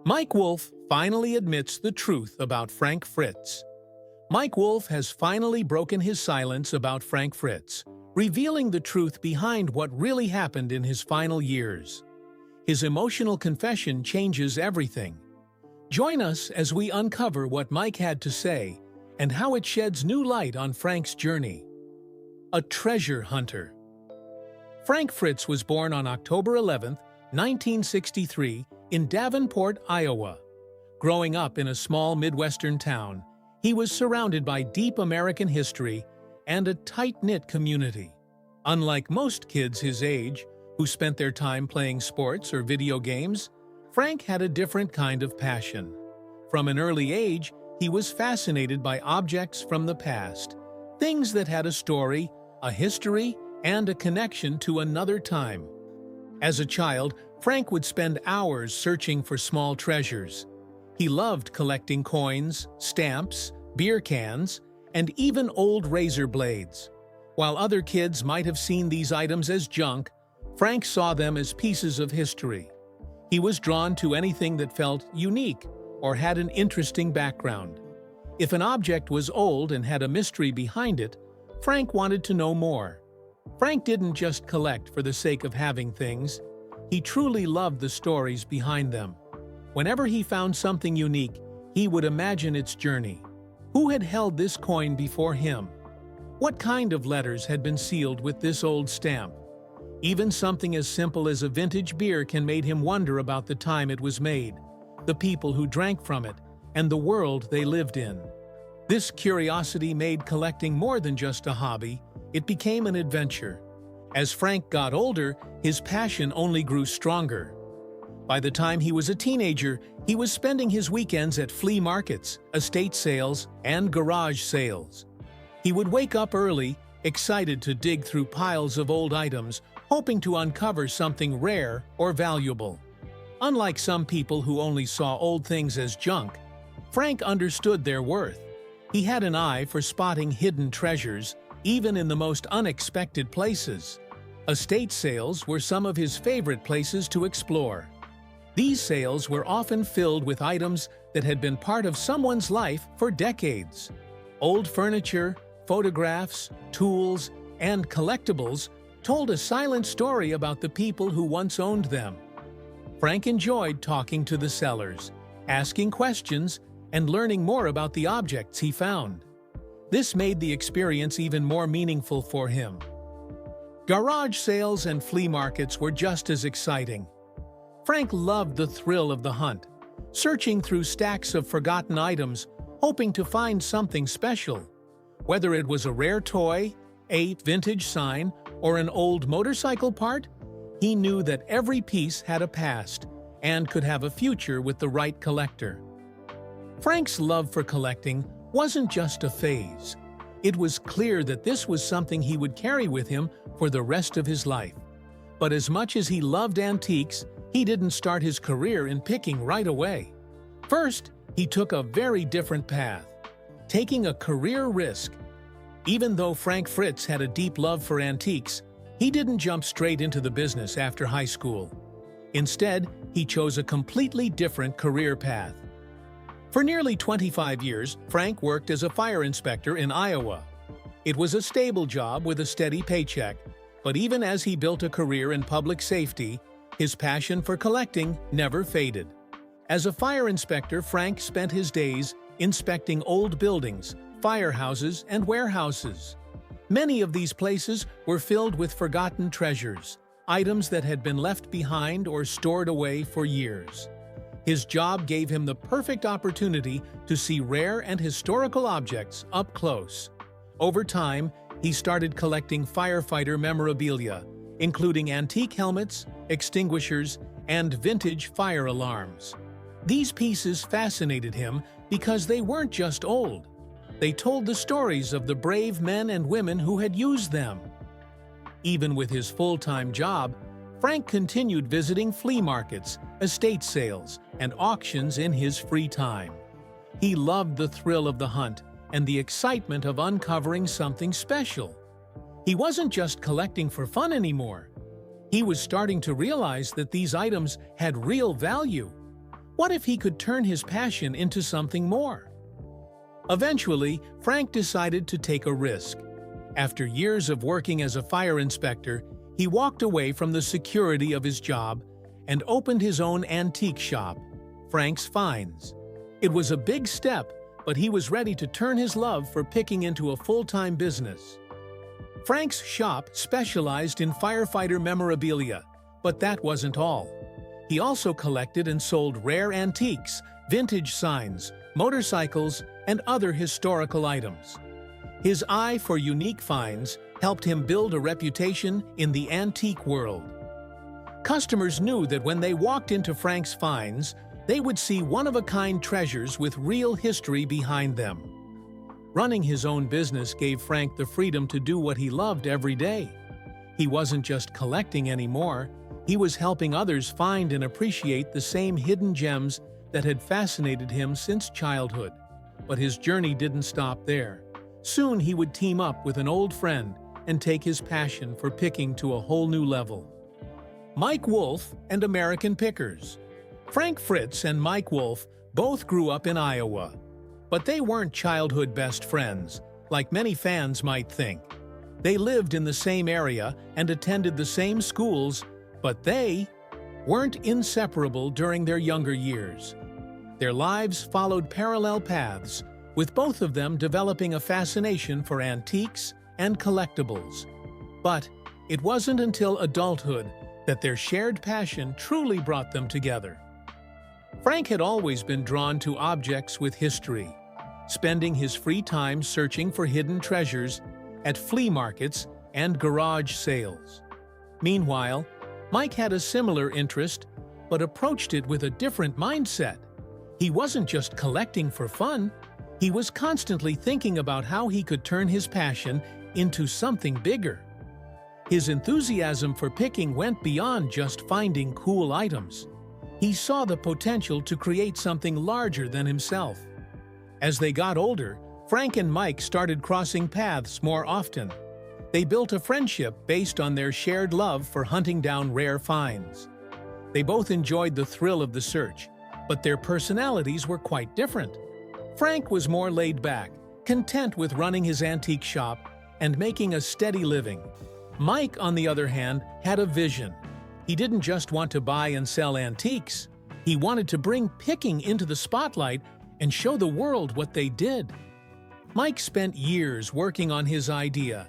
Mike Wolfe finally admits the truth about Frank Fritz. Mike Wolfe has finally broken his silence about Frank Fritz, revealing the truth behind what really happened in his final years. His emotional confession changes everything. Join us as we uncover what Mike had to say and how it sheds new light on Frank's journey. A treasure hunter. Frank Fritz was born on October 11, 1963, in Davenport, Iowa. Growing up in a small Midwestern town, he was surrounded by deep American history and a tight-knit community. Unlike most kids his age, who spent their time playing sports or video games, Frank had a different kind of passion. From an early age, he was fascinated by objects from the past, things that had a story, a history, and a connection to another time. As a child, Frank would spend hours searching for small treasures. He loved collecting coins, stamps, beer cans, and even old razor blades. While other kids might have seen these items as junk, Frank saw them as pieces of history. He was drawn to anything that felt unique or had an interesting background. If an object was old and had a mystery behind it, Frank wanted to know more. Frank didn't just collect for the sake of having things. He truly loved the stories behind them. Whenever he found something unique, he would imagine its journey. Who had held this coin before him? What kind of letters had been sealed with this old stamp? Even something as simple as a vintage beer can make him wonder about the time it was made, the people who drank from it, and the world they lived in. This curiosity made collecting more than just a hobby. It became an adventure. As Frank got older, his passion only grew stronger. By the time he was a teenager, he was spending his weekends at flea markets, estate sales, and garage sales. He would wake up early, excited to dig through piles of old items, hoping to uncover something rare or valuable. Unlike some people who only saw old things as junk, Frank understood their worth. He had an eye for spotting hidden treasures, even in the most unexpected places. Estate sales were some of his favorite places to explore. These sales were often filled with items that had been part of someone's life for decades. Old furniture, photographs, tools, and collectibles told a silent story about the people who once owned them. Frank enjoyed talking to the sellers, asking questions, and learning more about the objects he found. This made the experience even more meaningful for him. Garage sales and flea markets were just as exciting. Frank loved the thrill of the hunt, searching through stacks of forgotten items, hoping to find something special. Whether it was a rare toy, a vintage sign, or an old motorcycle part, he knew that every piece had a past and could have a future with the right collector. Frank's love for collecting wasn't just a phase. It was clear that this was something he would carry with him for the rest of his life. But as much as he loved antiques, he didn't start his career in picking right away. First, he took a very different path, taking a career risk. Even though Frank Fritz had a deep love for antiques, he didn't jump straight into the business after high school. Instead, he chose a completely different career path. For nearly 25 years, Frank worked as a fire inspector in Iowa. It was a stable job with a steady paycheck, but even as he built a career in public safety, his passion for collecting never faded. As a fire inspector, Frank spent his days inspecting old buildings, firehouses, and warehouses. Many of these places were filled with forgotten treasures, items that had been left behind or stored away for years. His job gave him the perfect opportunity to see rare and historical objects up close. Over time, he started collecting firefighter memorabilia, including antique helmets, extinguishers, and vintage fire alarms. These pieces fascinated him because they weren't just old. They told the stories of the brave men and women who had used them. Even with his full-time job, Frank continued visiting flea markets, estate sales, and auctions in his free time. He loved the thrill of the hunt and the excitement of uncovering something special. He wasn't just collecting for fun anymore. He was starting to realize that these items had real value. What if he could turn his passion into something more? Eventually, Frank decided to take a risk. After years of working as a fire inspector, he walked away from the security of his job and opened his own antique shop, Frank's Finds. It was a big step, but he was ready to turn his love for picking into a full-time business. Frank's shop specialized in firefighter memorabilia, but that wasn't all. He also collected and sold rare antiques, vintage signs, motorcycles, and other historical items. His eye for unique finds helped him build a reputation in the antique world. Customers knew that when they walked into Frank's Finds, they would see one-of-a-kind treasures with real history behind them. Running his own business gave Frank the freedom to do what he loved every day. He wasn't just collecting anymore, he was helping others find and appreciate the same hidden gems that had fascinated him since childhood. But his journey didn't stop there. Soon he would team up with an old friend and take his passion for picking to a whole new level. Mike Wolfe and American Pickers. Frank Fritz and Mike Wolfe both grew up in Iowa. But they weren't childhood best friends, like many fans might think. They lived in the same area and attended the same schools, but they weren't inseparable during their younger years. Their lives followed parallel paths, with both of them developing a fascination for antiques and collectibles. But it wasn't until adulthood that their shared passion truly brought them together. Frank had always been drawn to objects with history, spending his free time searching for hidden treasures at flea markets and garage sales. Meanwhile, Mike had a similar interest, but approached it with a different mindset. He wasn't just collecting for fun, he was constantly thinking about how he could turn his passion into something bigger. His enthusiasm for picking went beyond just finding cool items. He saw the potential to create something larger than himself. As they got older, Frank and Mike started crossing paths more often. They built a friendship based on their shared love for hunting down rare finds. They both enjoyed the thrill of the search, but their personalities were quite different. Frank was more laid back, content with running his antique shop and making a steady living. Mike, on the other hand, had a vision. He didn't just want to buy and sell antiques. He wanted to bring picking into the spotlight and show the world what they did. Mike spent years working on his idea.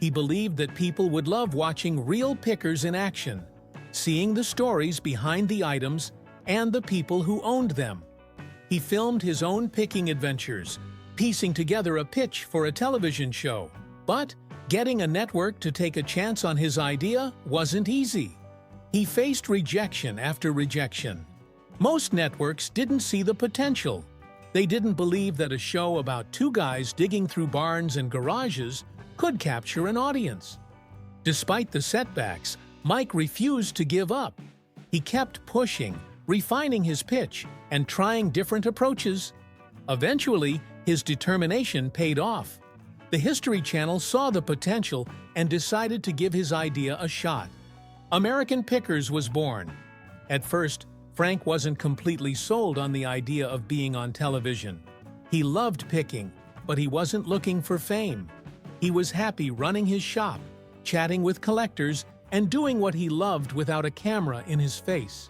He believed that people would love watching real pickers in action, seeing the stories behind the items and the people who owned them. He filmed his own picking adventures, piecing together a pitch for a television show. But getting a network to take a chance on his idea wasn't easy. He faced rejection after rejection. Most networks didn't see the potential. They didn't believe that a show about two guys digging through barns and garages could capture an audience. Despite the setbacks, Mike refused to give up. He kept pushing, refining his pitch, and trying different approaches. Eventually, his determination paid off. The History Channel saw the potential and decided to give his idea a shot. American Pickers was born. At first, Frank wasn't completely sold on the idea of being on television. He loved picking, but he wasn't looking for fame. He was happy running his shop, chatting with collectors, and doing what he loved without a camera in his face.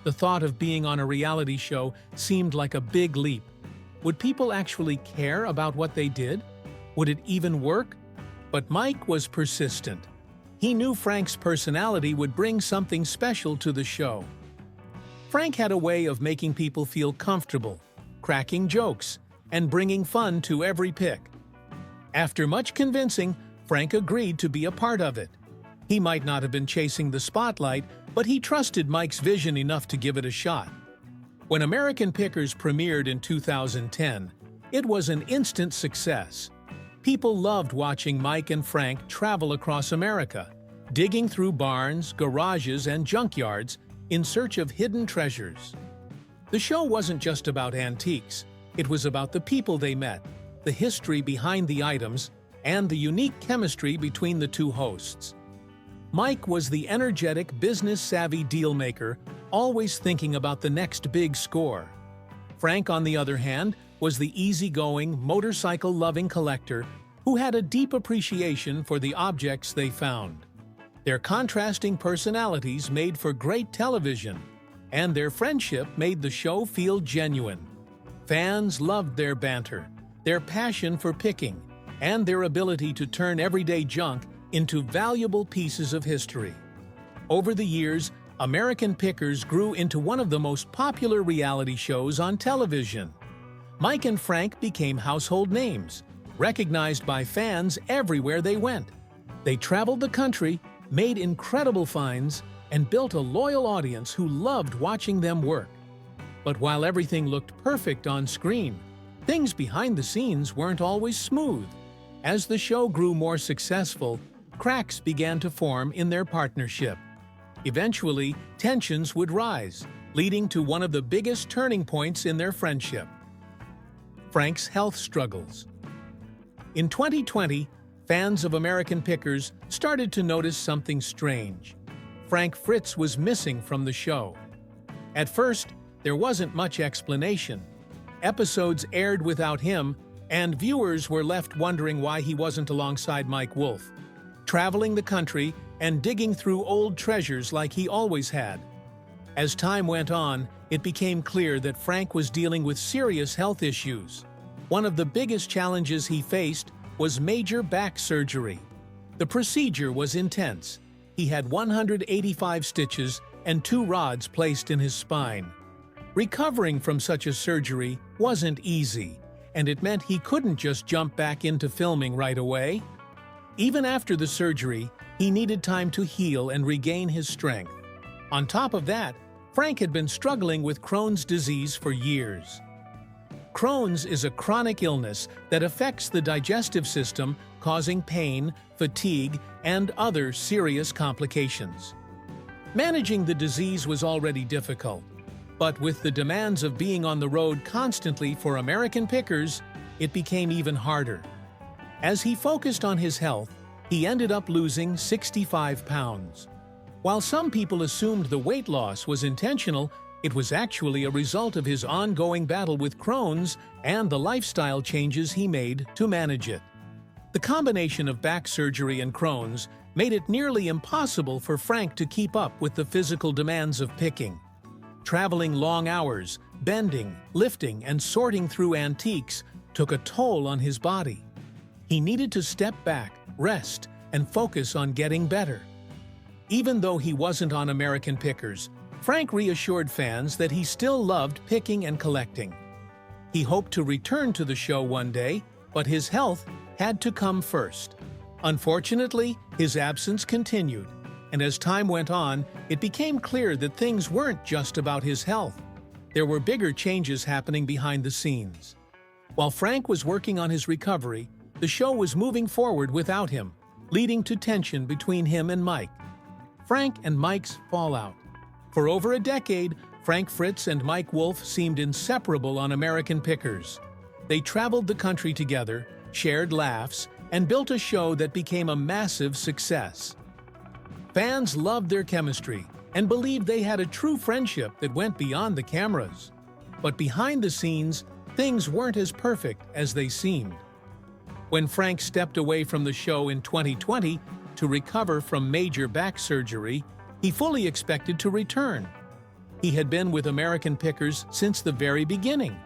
The thought of being on a reality show seemed like a big leap. Would people actually care about what they did? Would it even work? But Mike was persistent. He knew Frank's personality would bring something special to the show. Frank had a way of making people feel comfortable, cracking jokes, and bringing fun to every pick. After much convincing, Frank agreed to be a part of it. He might not have been chasing the spotlight, but he trusted Mike's vision enough to give it a shot. When American Pickers premiered in 2010, it was an instant success. People loved watching Mike and Frank travel across America, digging through barns, garages, and junkyards in search of hidden treasures. The show wasn't just about antiques. It was about the people they met, the history behind the items, and the unique chemistry between the two hosts. Mike was the energetic, business-savvy dealmaker always thinking about the next big score. Frank, on the other hand, was the easygoing, motorcycle-loving collector who had a deep appreciation for the objects they found. Their contrasting personalities made for great television, and their friendship made the show feel genuine. Fans loved their banter, their passion for picking, and their ability to turn everyday junk into valuable pieces of history. Over the years, American Pickers grew into one of the most popular reality shows on television. Mike and Frank became household names, recognized by fans everywhere they went. They traveled the country, made incredible finds, and built a loyal audience who loved watching them work. But while everything looked perfect on screen, things behind the scenes weren't always smooth. As the show grew more successful, cracks began to form in their partnership. Eventually, tensions would rise, leading to one of the biggest turning points in their friendship: Frank's health struggles. In 2020, fans of American Pickers started to notice something strange. Frank Fritz was missing from the show. At first, there wasn't much explanation. Episodes aired without him, and viewers were left wondering why he wasn't alongside Mike Wolfe, traveling the country and digging through old treasures like he always had. As time went on, it became clear that Frank was dealing with serious health issues. One of the biggest challenges he faced was major back surgery. The procedure was intense. He had 185 stitches and 2 rods placed in his spine. Recovering from such a surgery wasn't easy, and it meant he couldn't just jump back into filming right away. Even after the surgery, he needed time to heal and regain his strength. On top of that, Frank had been struggling with Crohn's disease for years. Crohn's is a chronic illness that affects the digestive system, causing pain, fatigue, and other serious complications. Managing the disease was already difficult, but with the demands of being on the road constantly for American Pickers, it became even harder. As he focused on his health, he ended up losing 65 pounds. While some people assumed the weight loss was intentional, it was actually a result of his ongoing battle with Crohn's and the lifestyle changes he made to manage it. The combination of back surgery and Crohn's made it nearly impossible for Frank to keep up with the physical demands of picking. Traveling long hours, bending, lifting, and sorting through antiques took a toll on his body. He needed to step back, rest, and focus on getting better. Even though he wasn't on American Pickers, Frank reassured fans that he still loved picking and collecting. He hoped to return to the show one day, but his health had to come first. Unfortunately, his absence continued, and as time went on, it became clear that things weren't just about his health. There were bigger changes happening behind the scenes. While Frank was working on his recovery, the show was moving forward without him, leading to tension between him and Mike. Frank and Mike's fallout. For over a decade, Frank Fritz and Mike Wolfe seemed inseparable on American Pickers. They traveled the country together, shared laughs, and built a show that became a massive success. Fans loved their chemistry and believed they had a true friendship that went beyond the cameras. But behind the scenes, things weren't as perfect as they seemed. When Frank stepped away from the show in 2020 to recover from major back surgery, he fully expected to return. He had been with American Pickers since the very beginning,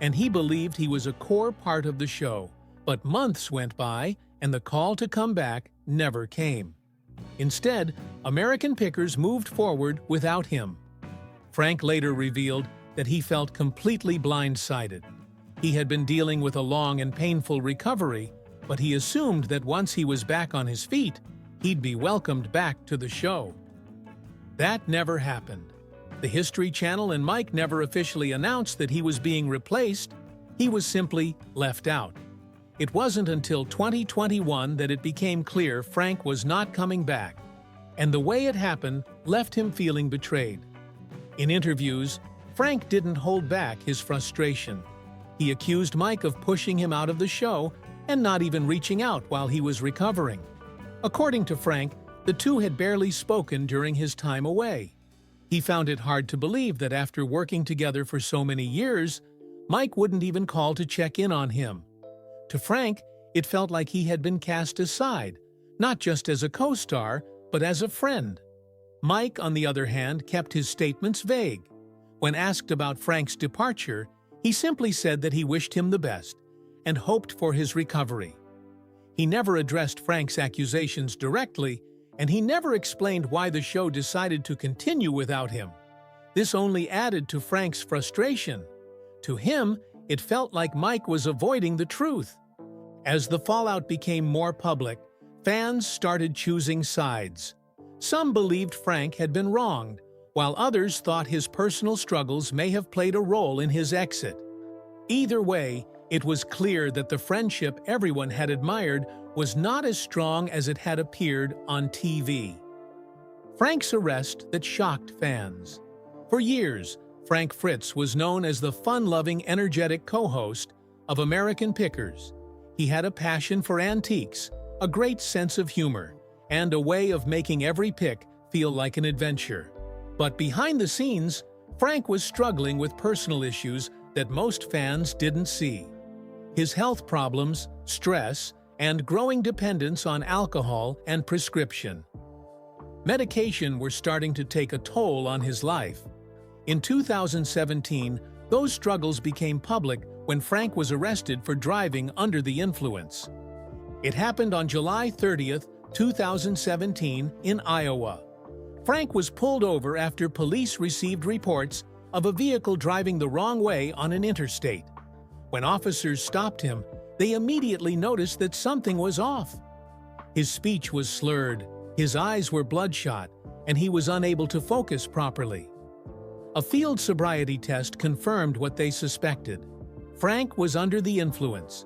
and he believed he was a core part of the show. But months went by, and the call to come back never came. Instead, American Pickers moved forward without him. Frank later revealed that he felt completely blindsided. He had been dealing with a long and painful recovery, but he assumed that once he was back on his feet, he'd be welcomed back to the show. That never happened. The History Channel and Mike never officially announced that he was being replaced. He was simply left out. It wasn't until 2021 that it became clear Frank was not coming back, and the way it happened left him feeling betrayed. In interviews, Frank didn't hold back his frustration. He accused Mike of pushing him out of the show and not even reaching out while he was recovering. According to Frank, the two had barely spoken during his time away. He found it hard to believe that after working together for so many years, Mike wouldn't even call to check in on him. To Frank, it felt like he had been cast aside, not just as a co-star, but as a friend. Mike, on the other hand, kept his statements vague. When asked about Frank's departure, he simply said that he wished him the best and hoped for his recovery. He never addressed Frank's accusations directly, and he never explained why the show decided to continue without him. This only added to Frank's frustration. To him, it felt like Mike was avoiding the truth. As the fallout became more public, fans started choosing sides. Some believed Frank had been wronged, while others thought his personal struggles may have played a role in his exit. Either way, it was clear that the friendship everyone had admired was not as strong as it had appeared on TV. Frank's arrest that shocked fans. For years, Frank Fritz was known as the fun-loving, energetic co-host of American Pickers. He had a passion for antiques, a great sense of humor, and a way of making every pick feel like an adventure. But behind the scenes, Frank was struggling with personal issues that most fans didn't see. His health problems, stress, and growing dependence on alcohol and prescription medication were starting to take a toll on his life. In 2017, those struggles became public when Frank was arrested for driving under the influence. It happened on July 30, 2017, in Iowa. Frank was pulled over after police received reports of a vehicle driving the wrong way on an interstate. When officers stopped him, they immediately noticed that something was off. His speech was slurred, his eyes were bloodshot, and he was unable to focus properly. A field sobriety test confirmed what they suspected. Frank was under the influence.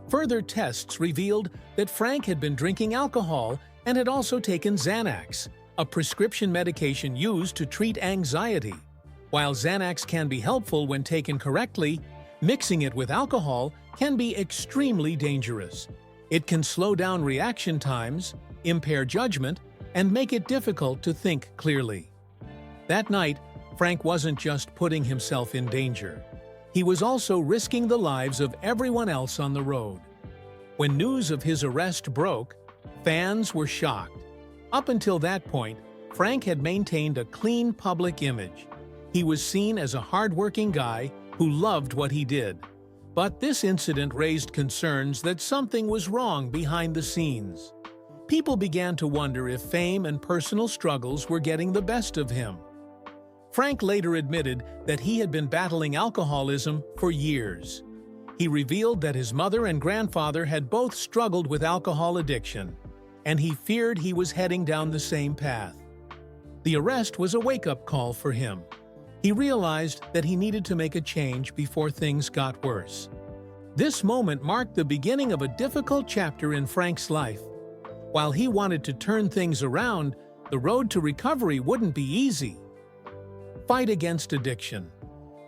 Further tests revealed that Frank had been drinking alcohol and had also taken Xanax, a prescription medication used to treat anxiety. While Xanax can be helpful when taken correctly, mixing it with alcohol can be extremely dangerous. It can slow down reaction times, impair judgment, and make it difficult to think clearly. That night, Frank wasn't just putting himself in danger. He was also risking the lives of everyone else on the road. When news of his arrest broke, fans were shocked. Up until that point, Frank had maintained a clean public image. He was seen as a hardworking guy who loved what he did. But this incident raised concerns that something was wrong behind the scenes. People began to wonder if fame and personal struggles were getting the best of him. Frank later admitted that he had been battling alcoholism for years. He revealed that his mother and grandfather had both struggled with alcohol addiction, and he feared he was heading down the same path. The arrest was a wake-up call for him. He realized that he needed to make a change before things got worse. This moment marked the beginning of a difficult chapter in Frank's life. While he wanted to turn things around, the road to recovery wouldn't be easy. Fight against addiction.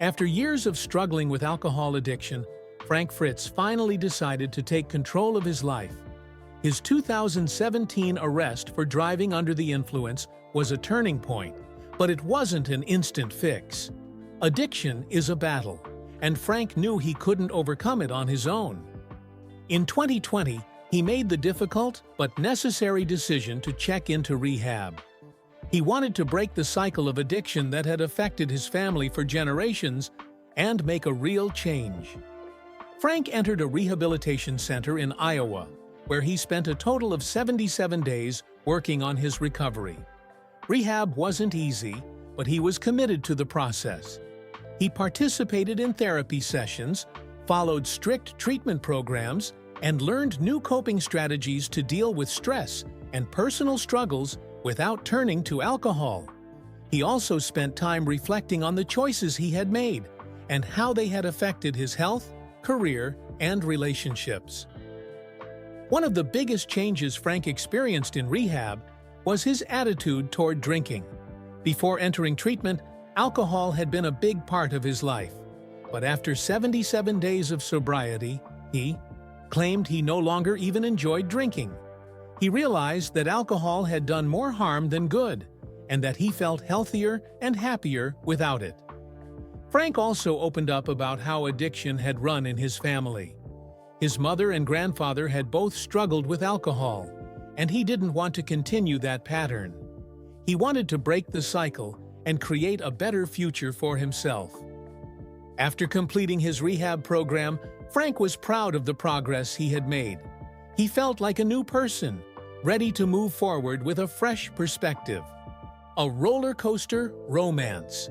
After years of struggling with alcohol addiction, Frank Fritz finally decided to take control of his life. His 2017 arrest for driving under the influence was a turning point, but it wasn't an instant fix. Addiction is a battle, and Frank knew he couldn't overcome it on his own. In 2020, he made the difficult but necessary decision to check into rehab. He wanted to break the cycle of addiction that had affected his family for generations and make a real change. Frank entered a rehabilitation center in Iowa, where he spent a total of 77 days working on his recovery. Rehab wasn't easy, but he was committed to the process. He participated in therapy sessions, followed strict treatment programs, and learned new coping strategies to deal with stress and personal struggles without turning to alcohol. He also spent time reflecting on the choices he had made and how they had affected his health, career, and relationships. One of the biggest changes Frank experienced in rehab was his attitude toward drinking. Before entering treatment, alcohol had been a big part of his life. But after 77 days of sobriety, he claimed he no longer even enjoyed drinking. He realized that alcohol had done more harm than good, and that he felt healthier and happier without it. Frank also opened up about how addiction had run in his family. His mother and grandfather had both struggled with alcohol, and he didn't want to continue that pattern. He wanted to break the cycle and create a better future for himself. After completing his rehab program, Frank was proud of the progress he had made. He felt like a new person, ready to move forward with a fresh perspective. A roller coaster romance.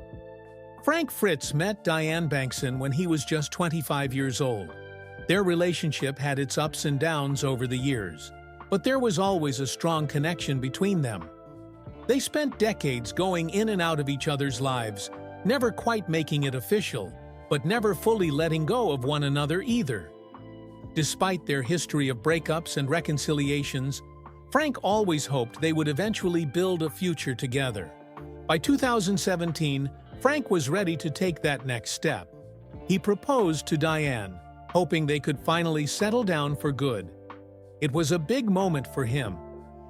Frank Fritz met Diane Bankson when he was just 25 years old. Their relationship had its ups and downs over the years, but there was always a strong connection between them. They spent decades going in and out of each other's lives, never quite making it official, but never fully letting go of one another either. Despite their history of breakups and reconciliations, Frank always hoped they would eventually build a future together. By 2017, Frank was ready to take that next step. He proposed to Diane, hoping they could finally settle down for good. It was a big moment for him.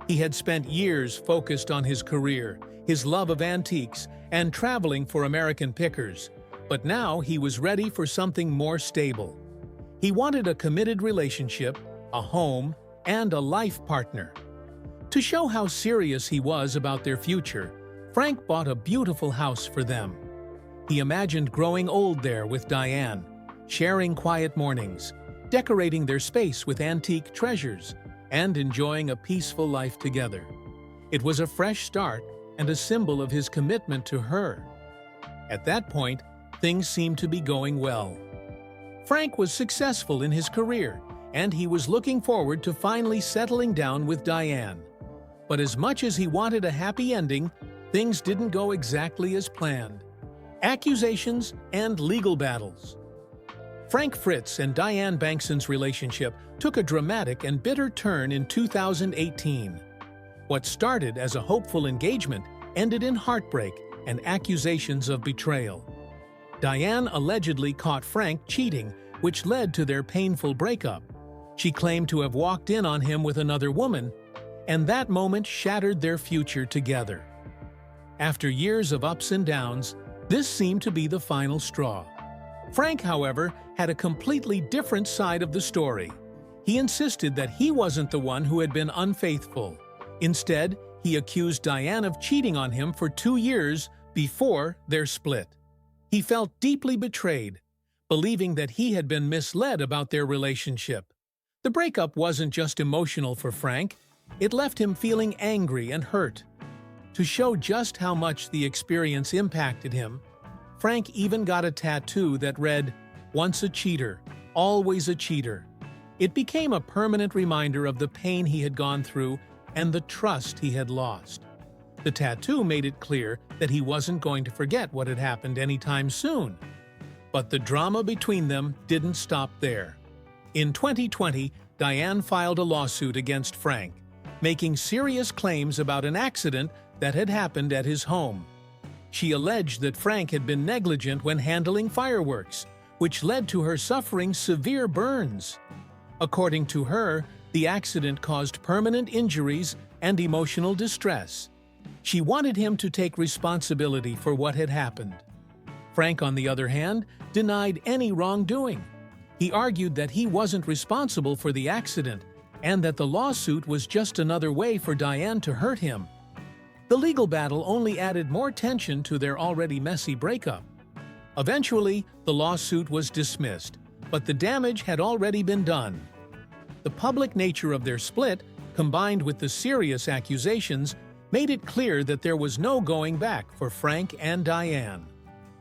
He had spent years focused on his career, his love of antiques, and traveling for American Pickers, but now he was ready for something more stable. He wanted a committed relationship, a home, and a life partner. To show how serious he was about their future, Frank bought a beautiful house for them. He imagined growing old there with Diane, sharing quiet mornings, decorating their space with antique treasures, and enjoying a peaceful life together. It was a fresh start and a symbol of his commitment to her. At that point, things seemed to be going well. Frank was successful in his career, and he was looking forward to finally settling down with Diane. But as much as he wanted a happy ending, things didn't go exactly as planned. Accusations and legal battles. Frank Fritz and Diane Bankson's relationship took a dramatic and bitter turn in 2018. What started as a hopeful engagement ended in heartbreak and accusations of betrayal. Diane allegedly caught Frank cheating, which led to their painful breakup. She claimed to have walked in on him with another woman, and that moment shattered their future together. After years of ups and downs, this seemed to be the final straw. Frank, however, had a completely different side of the story. He insisted that he wasn't the one who had been unfaithful. Instead, he accused Diane of cheating on him for 2 years before their split. He felt deeply betrayed, believing that he had been misled about their relationship. The breakup wasn't just emotional for Frank, it left him feeling angry and hurt. To show just how much the experience impacted him, Frank even got a tattoo that read, "Once a cheater, always a cheater." It became a permanent reminder of the pain he had gone through and the trust he had lost. The tattoo made it clear that he wasn't going to forget what had happened anytime soon. But the drama between them didn't stop there. In 2020, Diane filed a lawsuit against Frank, making serious claims about an accident that had happened at his home. She alleged that Frank had been negligent when handling fireworks, which led to her suffering severe burns. According to her, the accident caused permanent injuries and emotional distress. She wanted him to take responsibility for what had happened. Frank, on the other hand, denied any wrongdoing. He argued that he wasn't responsible for the accident and that the lawsuit was just another way for Diane to hurt him. The legal battle only added more tension to their already messy breakup. Eventually, the lawsuit was dismissed, but the damage had already been done. The public nature of their split, combined with the serious accusations, made it clear that there was no going back for Frank and Diane.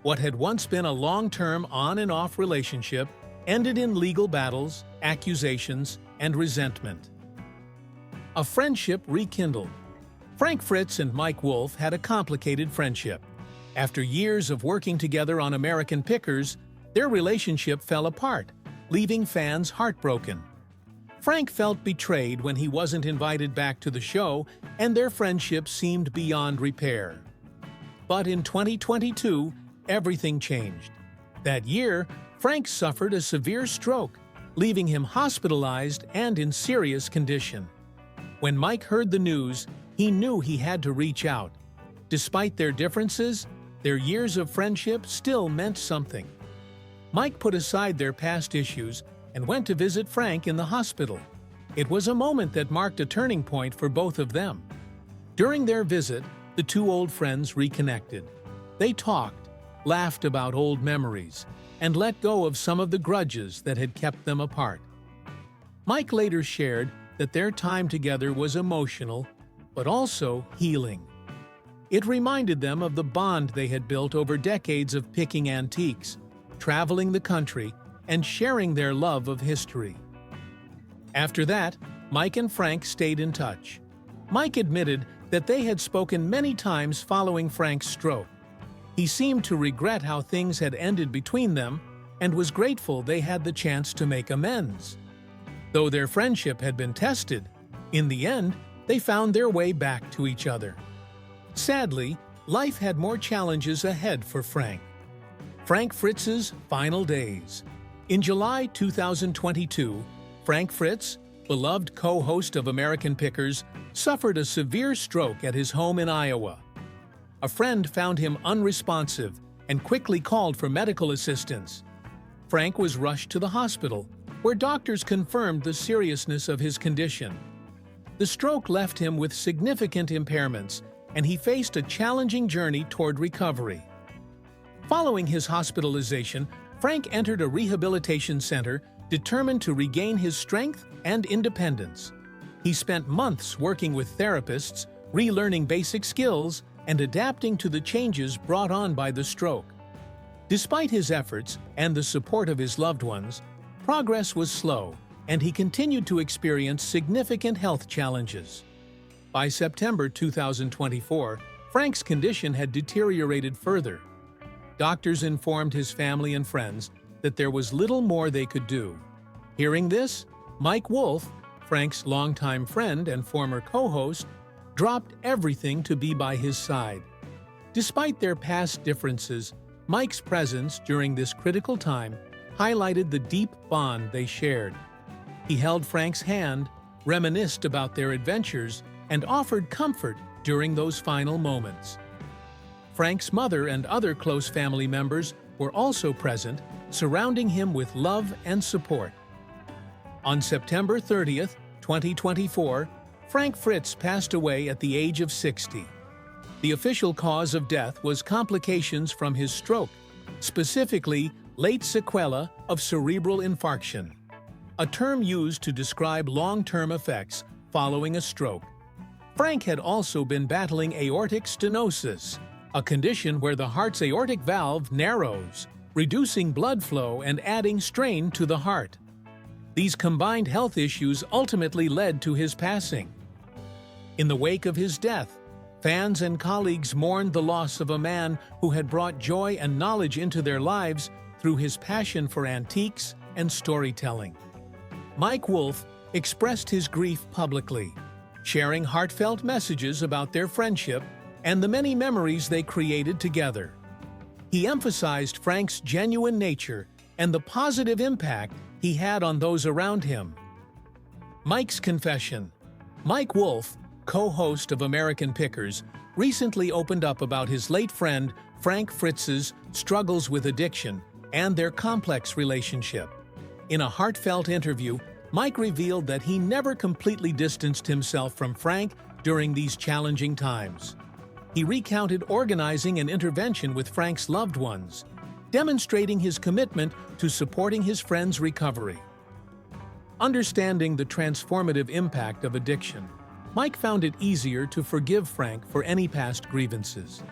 What had once been a long-term on-and-off relationship ended in legal battles, accusations, and resentment. A friendship rekindled. Frank Fritz and Mike Wolfe had a complicated friendship. After years of working together on American Pickers, their relationship fell apart, leaving fans heartbroken. Frank felt betrayed when he wasn't invited back to the show, and their friendship seemed beyond repair. But in 2022, everything changed. That year, Frank suffered a severe stroke, leaving him hospitalized and in serious condition. When Mike heard the news, he knew he had to reach out. Despite their differences, their years of friendship still meant something. Mike put aside their past issues and went to visit Frank in the hospital. It was a moment that marked a turning point for both of them. During their visit, the two old friends reconnected. They talked, laughed about old memories, and let go of some of the grudges that had kept them apart. Mike later shared that their time together was emotional, but also healing. It reminded them of the bond they had built over decades of picking antiques, traveling the country, and sharing their love of history. After that, Mike and Frank stayed in touch. Mike admitted that they had spoken many times following Frank's stroke. He seemed to regret how things had ended between them and was grateful they had the chance to make amends. Though their friendship had been tested, in the end, they found their way back to each other. Sadly, life had more challenges ahead for Frank. Frank Fritz's final days. In July 2022, Frank Fritz, beloved co-host of American Pickers, suffered a severe stroke at his home in Iowa. A friend found him unresponsive and quickly called for medical assistance. Frank was rushed to the hospital, where doctors confirmed the seriousness of his condition. The stroke left him with significant impairments, and he faced a challenging journey toward recovery. Following his hospitalization, Frank entered a rehabilitation center determined to regain his strength and independence. He spent months working with therapists, relearning basic skills, and adapting to the changes brought on by the stroke. Despite his efforts and the support of his loved ones, progress was slow, and he continued to experience significant health challenges. By September 2024, Frank's condition had deteriorated further. Doctors informed his family and friends that there was little more they could do. Hearing this, Mike Wolfe, Frank's longtime friend and former co-host, dropped everything to be by his side. Despite their past differences, Mike's presence during this critical time highlighted the deep bond they shared. He held Frank's hand, reminisced about their adventures, and offered comfort during those final moments. Frank's mother and other close family members were also present, surrounding him with love and support. On September 30th, 2024, Frank Fritz passed away at the age of 60. The official cause of death was complications from his stroke, specifically late sequela of cerebral infarction, a term used to describe long-term effects following a stroke. Frank had also been battling aortic stenosis, a condition where the heart's aortic valve narrows, reducing blood flow and adding strain to the heart. These combined health issues ultimately led to his passing. In the wake of his death, fans and colleagues mourned the loss of a man who had brought joy and knowledge into their lives through his passion for antiques and storytelling. Mike Wolfe expressed his grief publicly, sharing heartfelt messages about their friendship and the many memories they created together. He emphasized Frank's genuine nature and the positive impact he had on those around him. Mike's confession. Mike Wolfe, co-host of American Pickers, recently opened up about his late friend Frank Fritz's struggles with addiction and their complex relationship. In a heartfelt interview, Mike revealed that he never completely distanced himself from Frank during these challenging times. He recounted organizing an intervention with Frank's loved ones, demonstrating his commitment to supporting his friend's recovery. Understanding the transformative impact of addiction, Mike found it easier to forgive Frank for any past grievances.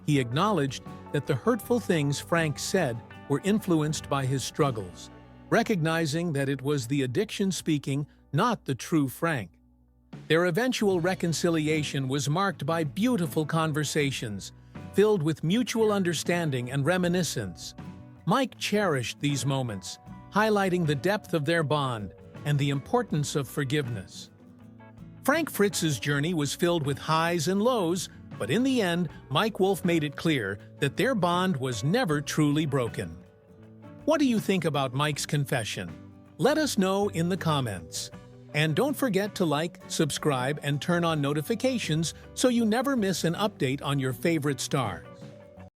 He acknowledged that the hurtful things Frank said were influenced by his struggles, recognizing that it was the addiction speaking, not the true Frank. Their eventual reconciliation was marked by beautiful conversations, filled with mutual understanding and reminiscence. Mike cherished these moments, highlighting the depth of their bond and the importance of forgiveness. Frank Fritz's journey was filled with highs and lows, but in the end, Mike Wolfe made it clear that their bond was never truly broken. What do you think about Mike's confession? Let us know in the comments. And don't forget to like, subscribe, and turn on notifications so you never miss an update on your favorite star.